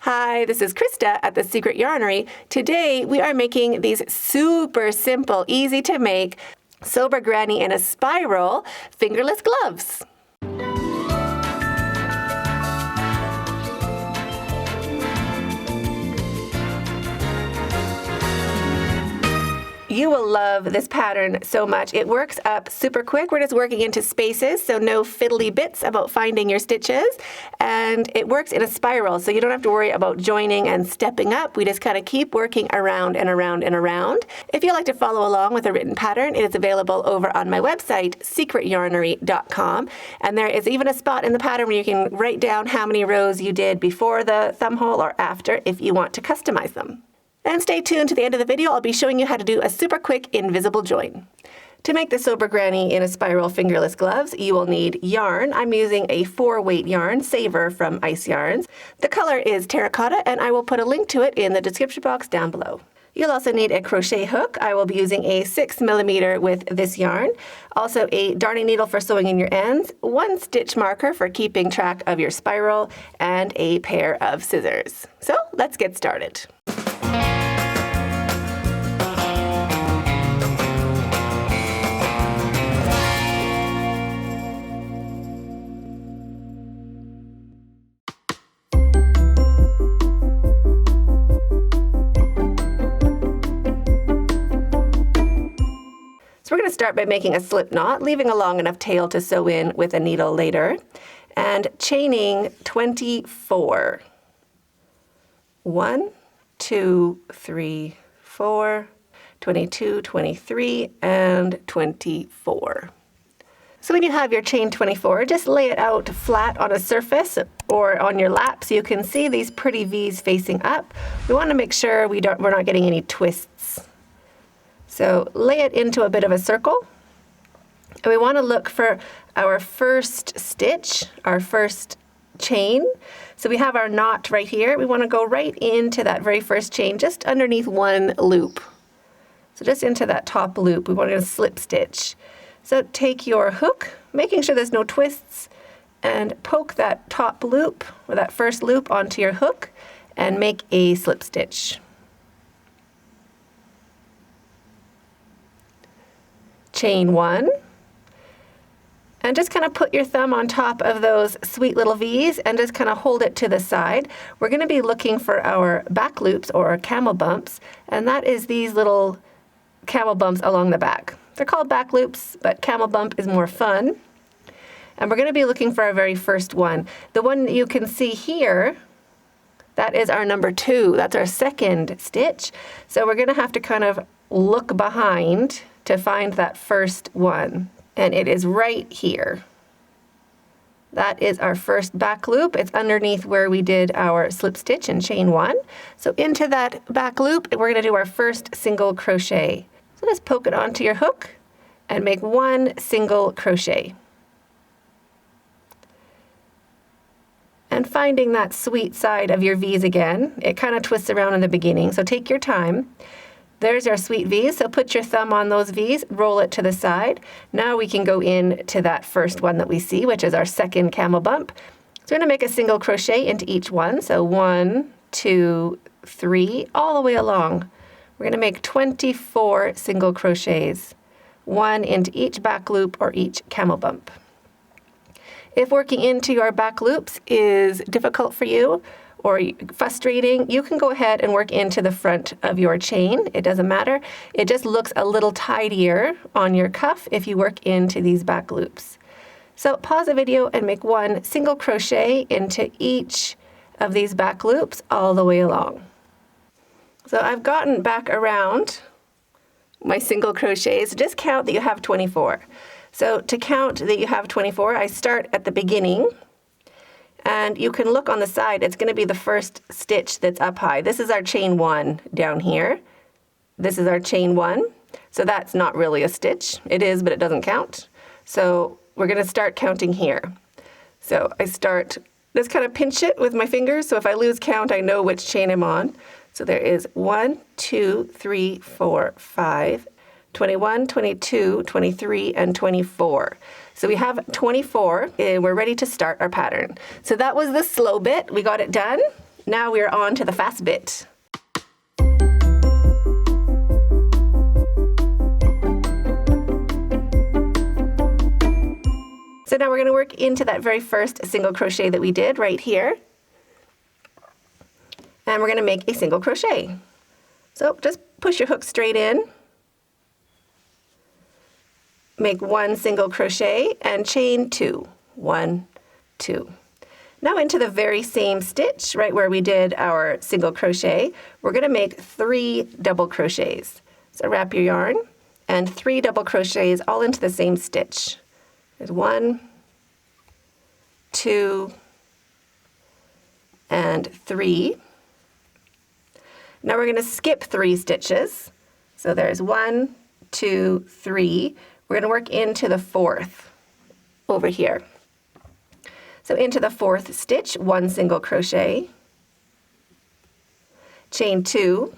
Hi, this is Krista at the Secret Yarnery. Today we are making these super simple, easy to make, sober granny in a spiral fingerless gloves. You will love this pattern so much. It works up super quick. We're just working into spaces, so no fiddly bits about finding your stitches. And it works in a spiral, so you don't have to worry about joining and stepping up. We just kind of keep working around and around and around. If you'd like to follow along with a written pattern, it is available over on my website, secretyarnery.com. And there is even a spot in the pattern where you can write down how many rows you did before the thumb hole or after if you want to customize them. And stay tuned to the end of the video. I'll be showing you how to do a super quick invisible join. To make the sober granny in a spiral fingerless gloves, you will need yarn. I'm using a 4-weight yarn, Saver from Ice Yarns. The color is terracotta, and I will put a link to it in the description box down below. You'll also need a crochet hook. I will be using a 6mm with this yarn. Also a darning needle for sewing in your ends, 1 stitch marker for keeping track of your spiral, and a pair of scissors. So let's get started. So we're going to start by making a slip knot, leaving a long enough tail to sew in with a needle later, and chaining 24. 1, 2, 3, 4, 22, 23, and 24. So when you have your chain 24, just lay it out flat on a surface or on your lap so you can see these pretty V's facing up. We want to make sure we're not getting any twists. So lay it into a bit of a circle, and we want to look for our first stitch, our first chain. So we have our knot right here. We want to go right into that very first chain, just underneath one loop. So just into that top loop, we want to slip stitch. So take your hook, making sure there's no twists, and poke that top loop, or that first loop, onto your hook, and make a slip stitch. Chain 1, and just kind of put your thumb on top of those sweet little V's and just kind of hold it to the side. We're going to be looking for our back loops or camel bumps, and that is these little camel bumps along the back. They're called back loops, but camel bump is more fun. And we're going to be looking for our very first one. The one that you can see here, that is our number 2. That's our second stitch. So we're going to have to kind of look behind to find that first one, and it is right here. That is our first back loop. It's underneath where we did our slip stitch in chain 1. So into that back loop, we're going to do our first single crochet. So just poke it onto your hook and make 1 single crochet. And finding that sweet side of your V's again, it kind of twists around in the beginning, so take your time. There's our sweet V's, so put your thumb on those V's, roll it to the side. Now we can go in to that first one that we see, which is our second camel bump. So we're going to make a single crochet into each one. So 1, 2, 3, all the way along. We're going to make 24 single crochets, 1 into each back loop or each camel bump. If working into your back loops is difficult for you, or frustrating, you can go ahead and work into the front of your chain. It doesn't matter. It just looks a little tidier on your cuff if you work into these back loops. So pause the video and make 1 single crochet into each of these back loops all the way along. So I've gotten back around my single crochets. Just count that you have 24. So to count that you have 24, I start at the beginning. And you can look on the side, it's going to be the first stitch that's up high. This is our chain 1 down here. This is our chain 1. So that's not really a stitch. It is, but it doesn't count. So we're going to start counting here. So I start, just kind of pinch it with my fingers. So if I lose count, I know which chain I'm on. So there is 1, 2, 3, 4, 5, 21, 22, 23, and 24. So we have 24, and we're ready to start our pattern. So that was the slow bit. We got it done. Now we're on to the fast bit. So now we're going to work into that very first single crochet that we did right here. And we're going to make a single crochet. So just push your hook straight in. Make one single crochet and chain 2. 1, 2. Now into the very same stitch, right where we did our single crochet, we're going to make 3 double crochets. So wrap your yarn and 3 double crochets all into the same stitch. There's 1, 2, and 3. Now we're going to skip 3 stitches. So there's 1, 2, 3. We're going to work into the 4th over here. So into the 4th stitch, 1 single crochet, chain 2,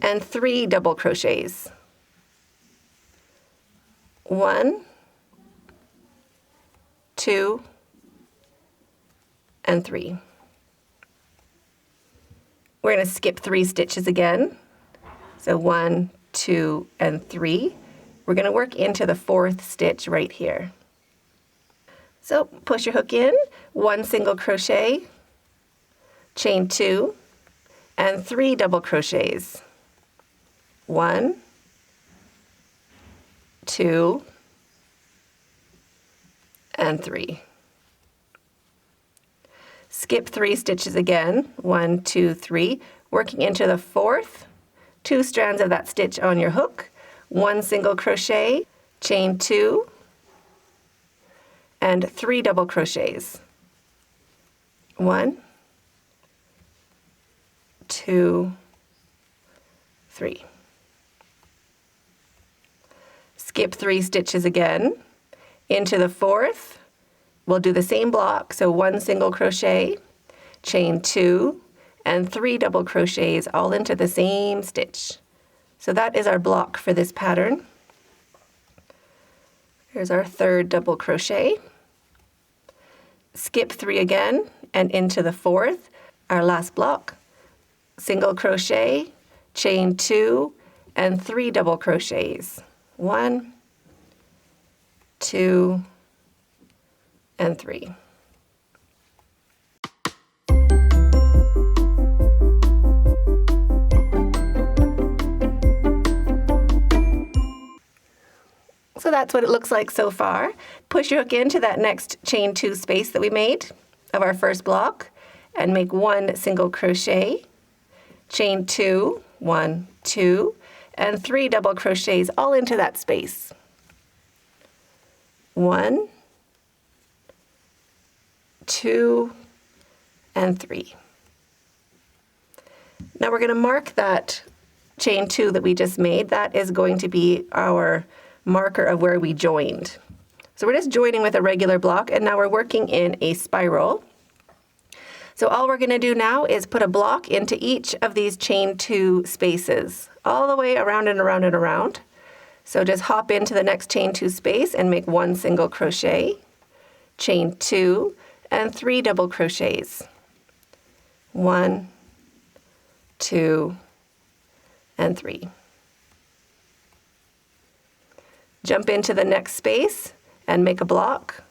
and 3 double crochets. 1, 2, and 3. We're going to skip 3 stitches again. So 1, 2, and 3. We're going to work into the 4th stitch right here. So push your hook in, 1 single crochet, chain 2, and 3 double crochets. 1, 2, and 3. Skip 3 stitches again, 1, 2, 3, working into the 4th, 2 strands of that stitch on your hook, 1 single crochet, chain 2, and 3 double crochets. 1, 2, 3. Skip 3 stitches again, into the 4th. We'll do the same block, so 1 single crochet, chain 2, and 3 double crochets all into the same stitch. So that is our block for this pattern. Here's our 3rd double crochet. Skip 3 again and into the 4th, our last block. Single crochet, chain 2, and 3 double crochets. 1, 2, and 3. So that's what it looks like so far. Push your hook into that next chain 2 space that we made of our first block and make 1 single crochet, chain 2, 1, 2, and 3 double crochets all into that space. 1, 2, and 3. Now we're going to mark that chain 2 that we just made. That is going to be our marker of where we joined. So we're just joining with a regular block, and now we're working in a spiral. So all we're going to do now is put a block into each of these chain 2 spaces, all the way around and around and around. So just hop into the next chain 2 space and make 1 single crochet, chain 2, and 3 double crochets. 1, 2, and 3. Jump into the next space and make a block,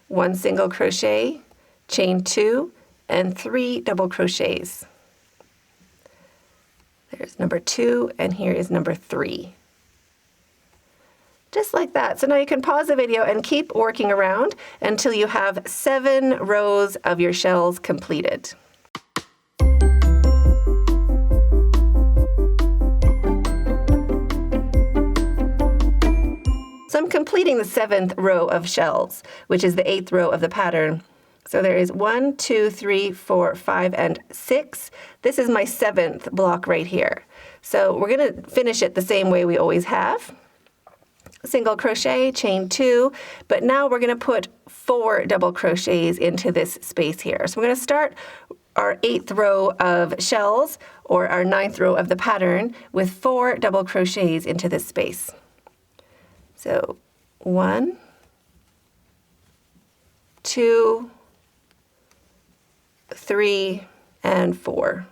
1 single crochet, chain 2, and 3 double crochets. There's number 2, and here is number 3. Just like that. So now you can pause the video and keep working around until you have 7 rows of your shells completed. So I'm completing the 7th row of shells, which is the 8th row of the pattern. So there is 1, 2, 3, 4, 5, and 6. This is my 7th block right here. So we're going to finish it the same way we always have. Single crochet, chain 2, but now we're going to put 4 double crochets into this space here. So we're going to start our 8th row of shells, or our 9th row of the pattern, with 4 double crochets into this space. So 1, 2, 3, and 4.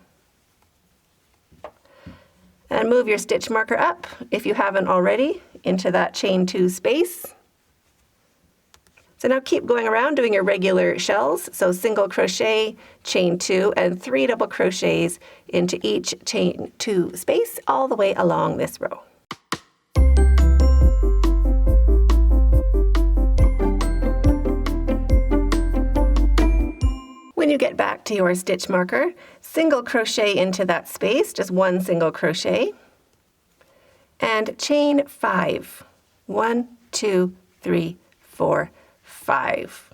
And move your stitch marker up, if you haven't already, into that chain 2 space. So now keep going around doing your regular shells. So single crochet, chain 2, and 3 double crochets into each chain 2 space all the way along this row. When you get back to your stitch marker, single crochet into that space, just 1 single crochet, and chain 5. 1, 2, 3, 4, 5.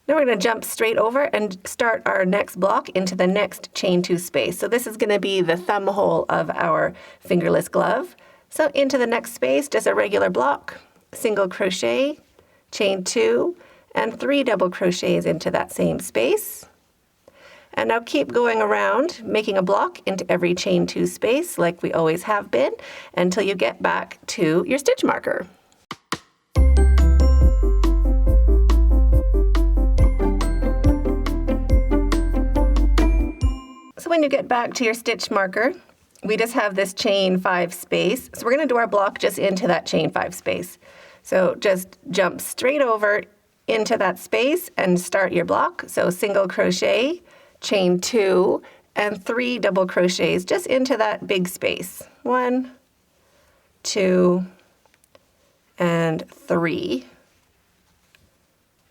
Now we're going to jump straight over and start our next block into the next chain 2 space. So this is going to be the thumb hole of our fingerless glove. So into the next space, just a regular block, single crochet, chain 2, and 3 double crochets into that same space. And now keep going around, making a block into every chain 2 space like we always have been until you get back to your stitch marker. So when you get back to your stitch marker, we just have this chain 5 space. So we're going to do our block just into that chain 5 space. So just jump straight over into that space and start your block. So single crochet, chain 2, and 3 double crochets just into that big space. 1, 2, and 3.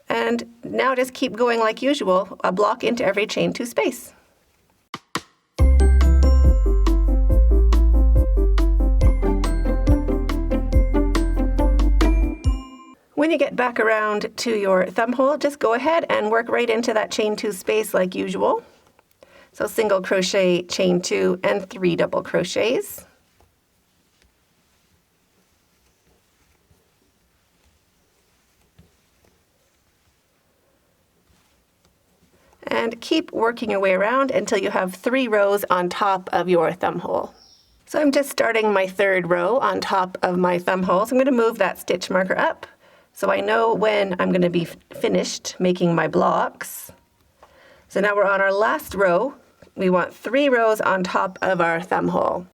And now just keep going like usual, a block into every chain 2 space. When you get back around to your thumb hole, just go ahead and work right into that chain 2 space like usual. So single crochet, chain 2, and 3 double crochets. And keep working your way around until you have 3 rows on top of your thumb hole. So I'm just starting my 3rd row on top of my thumb hole. So I'm going to move that stitch marker up, so I know when I'm going to be finished making my blocks. So now we're on our last row. We want 3 rows on top of our thumb hole.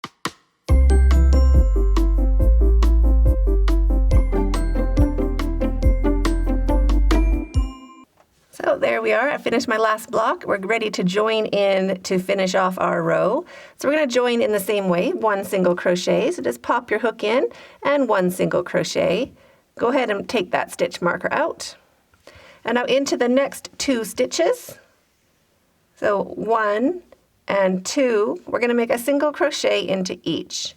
So there we are. I finished my last block. We're ready to join in to finish off our row. So we're going to join in the same way, 1 single crochet. So just pop your hook in and 1 single crochet. Go ahead and take that stitch marker out. And now into the next 2 stitches. So 1 and 2, we're going to make a single crochet into each.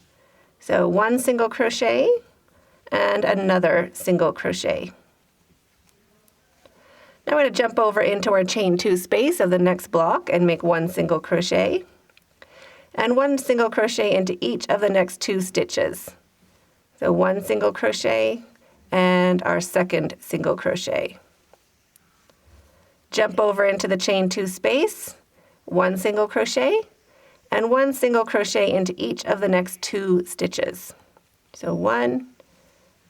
So 1 single crochet and another single crochet. Now we're going to jump over into our chain 2 space of the next block and make 1 single crochet and 1 single crochet into each of the next 2 stitches. So 1 single crochet and our 2nd single crochet. Jump over into the chain 2 space, 1 single crochet, and 1 single crochet into each of the next 2 stitches. So 1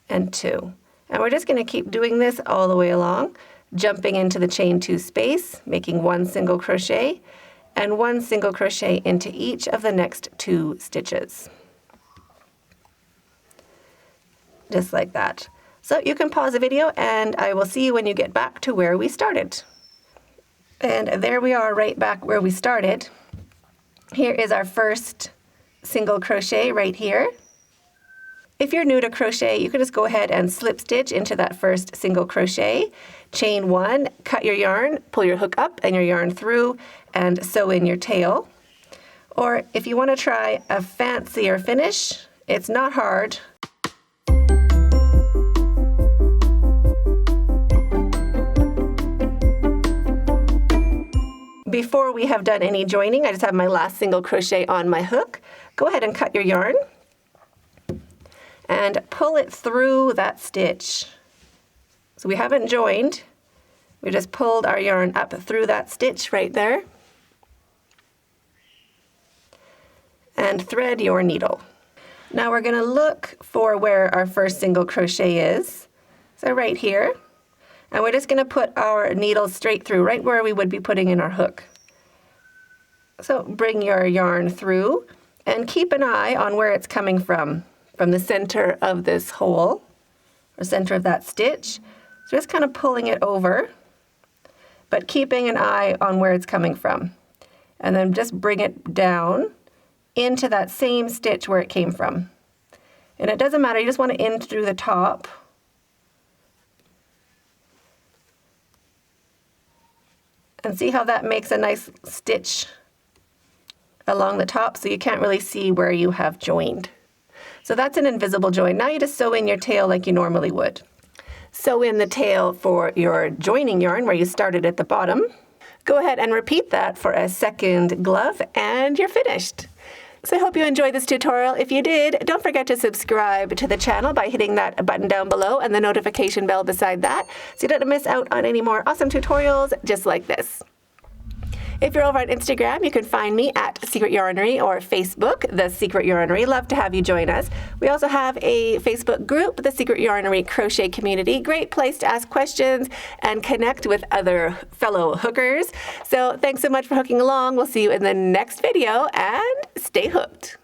and 2. And we're just going to keep doing this all the way along, jumping into the chain 2 space, making 1 single crochet, and 1 single crochet into each of the next 2 stitches. Just like that. So you can pause the video and I will see you when you get back to where we started. And there we are right back where we started. Here is our first single crochet right here. If you're new to crochet, you can just go ahead and slip stitch into that first single crochet, chain 1, cut your yarn, pull your hook up and your yarn through, and sew in your tail. Or if you want to try a fancier finish, it's not hard. Before we have done any joining, I just have my last single crochet on my hook. Go ahead and cut your yarn and pull it through that stitch. So we haven't joined, we just pulled our yarn up through that stitch right there. And thread your needle. Now we're going to look for where our first single crochet is. So right here. And we're just going to put our needle straight through, right where we would be putting in our hook. So bring your yarn through and keep an eye on where it's coming from the center of this hole or center of that stitch. So just kind of pulling it over, but keeping an eye on where it's coming from. And then just bring it down into that same stitch where it came from. And it doesn't matter, you just want to in through the top. And see how that makes a nice stitch along the top, so you can't really see where you have joined. So that's an invisible join. Now you just sew in your tail like you normally would. Sew in the tail for your joining yarn where you started at the bottom. Go ahead and repeat that for a second glove and you're finished. So I hope you enjoyed this tutorial. If you did, don't forget to subscribe to the channel by hitting that button down below and the notification bell beside that so you don't miss out on any more awesome tutorials just like this. If you're over on Instagram, you can find me at Secret Yarnery or Facebook, The Secret Yarnery. Love to have you join us. We also have a Facebook group, The Secret Yarnery Crochet Community. Great place to ask questions and connect with other fellow hookers. So thanks so much for hooking along. We'll see you in the next video and stay hooked.